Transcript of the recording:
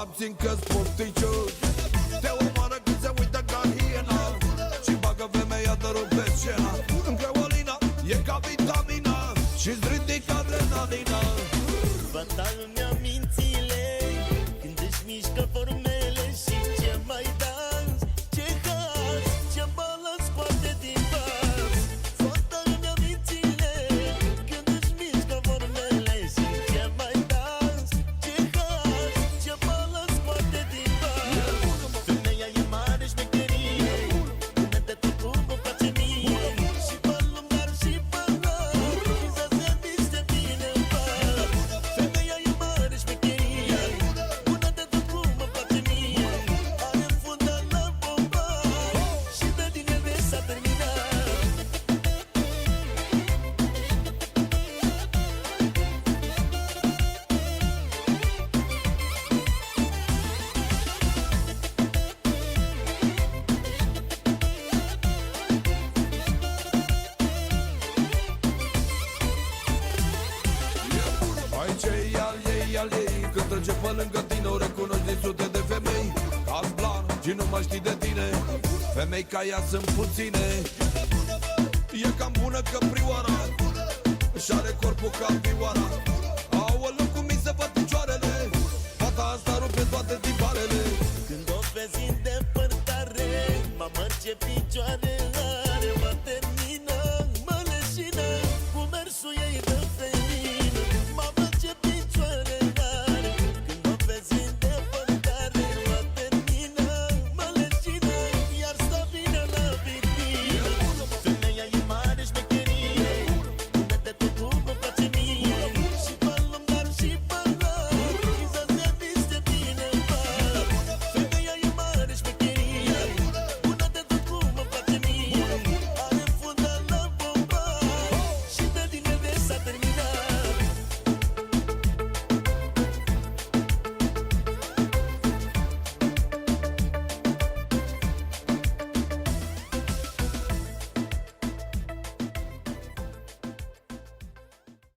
abțin că-s pofticioși. Te omoară când se uită ca hiena și bagă femeia de rupe scena. Creolina e ca vitamina și-ți ridică adrenalina. Fata îmi amințile când își mișcă formele și ce mai dans, ce haz, ce bală scoate din vas. Fata îmi amințile când își mișcă formele și ce mai dans, ce haz, ce bală scoate din vas. Femeia e mare șmecherie, până de tot cum o face mie, și pe lumnar și pe rar, și să se miște bine în pas. Femeia e mare șmecherie, până de tot cum o face mie, are fundă la bombar și pe tine s-a terminat. Aici e al ei, când trece pe lângă tine o recunoști din sute de femei. Caz blan și nu mai știi de tine, femei ca ea sunt puține. E cam bună că prioara și are corpul ca vioara.